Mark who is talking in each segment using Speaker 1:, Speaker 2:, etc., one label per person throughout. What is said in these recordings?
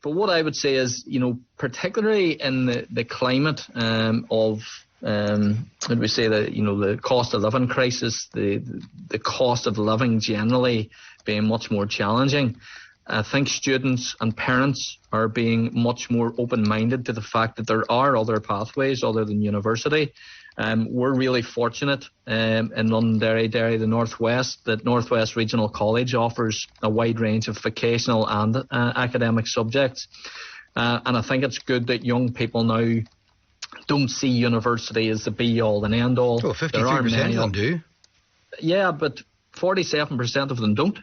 Speaker 1: But what I would say is, particularly in the climate of, how do we say, the cost of living crisis, the cost of living generally being much more challenging, I think students and parents are being much more open-minded to the fact that there are other pathways other than university. We're really fortunate in Londonderry, the Northwest, that Northwest Regional College offers a wide range of vocational and academic subjects. And I think it's good that young people now don't see university as the be-all and end-all.
Speaker 2: Well, 53% of them do.
Speaker 1: Yeah, but 47% of them don't.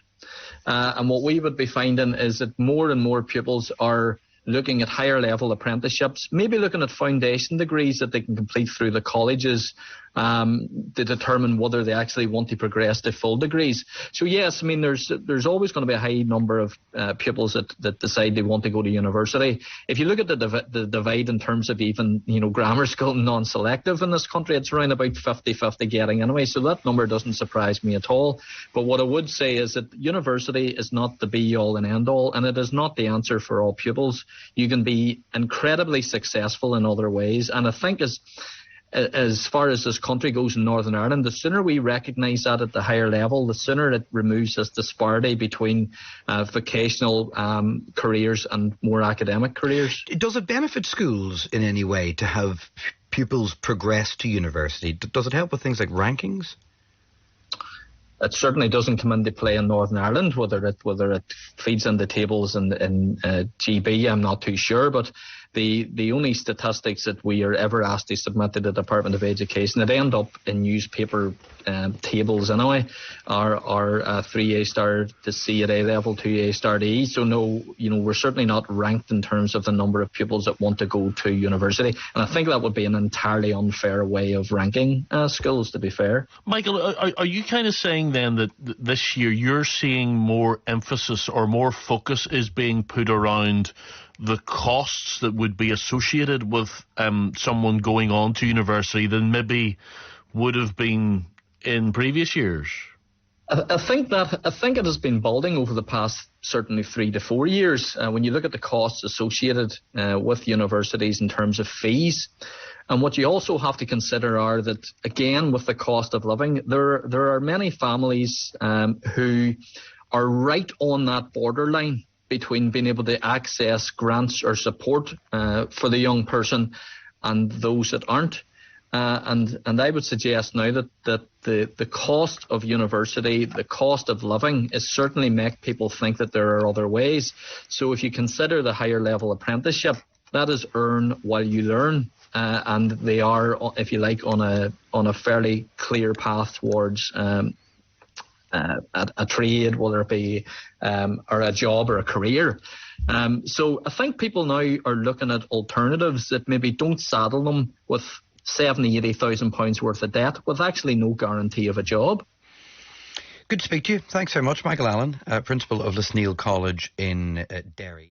Speaker 1: And what we would be finding is that more and more pupils are looking at higher level apprenticeships, maybe looking at foundation degrees that they can complete through the colleges to determine whether they actually want to progress to full degrees. So yes, I mean, there's always going to be a high number of pupils that decide they want to go to university. If you look at the divide in terms of even, grammar school and non-selective in this country, it's around about 50-50 getting anyway. So that number doesn't surprise me at all. But what I would say is that university is not the be-all and end-all, and it is not the answer for all pupils. You can be incredibly successful in other ways, and I think as far as this country goes in Northern Ireland, the sooner we recognise that at the higher level, the sooner it removes this disparity between vocational careers and more academic careers.
Speaker 2: Does it benefit schools in any way to have pupils progress to university? Does it help with things like rankings?
Speaker 1: It certainly doesn't come into play in Northern Ireland. Whether it feeds into tables in GB, I'm not too sure. But the only statistics that we are ever asked to submit to the Department of Education that end up in newspaper tables anyway are 3A star to C at A level, 2A star to E. So no, we're certainly not ranked in terms of the number of pupils that want to go to university. And I think that would be an entirely unfair way of ranking schools, to be fair.
Speaker 3: Michael, are you kind of saying then that this year you're seeing more emphasis or more focus is being put around the costs that would be associated with someone going on to university than maybe would have been in previous years?
Speaker 1: I think it has been building over the past certainly 3 to 4 years. When you look at the costs associated with universities in terms of fees, and what you also have to consider are that, again, with the cost of living, there are many families who are right on that borderline between being able to access grants or support for the young person and those that aren't. And I would suggest now that the cost of university, the cost of living, is certainly make people think that there are other ways. So if you consider the higher level apprenticeship, that is earn while you learn. And they are, if you like, on a fairly clear path towards a trade, whether it be or a job or a career. So I think people now are looking at alternatives that maybe don't saddle them with 70,000, £80,000 worth of debt with actually no guarantee of a job.
Speaker 2: Good to speak to you. Thanks very much, Michael Allen, Principal of Lisneal College in Derry.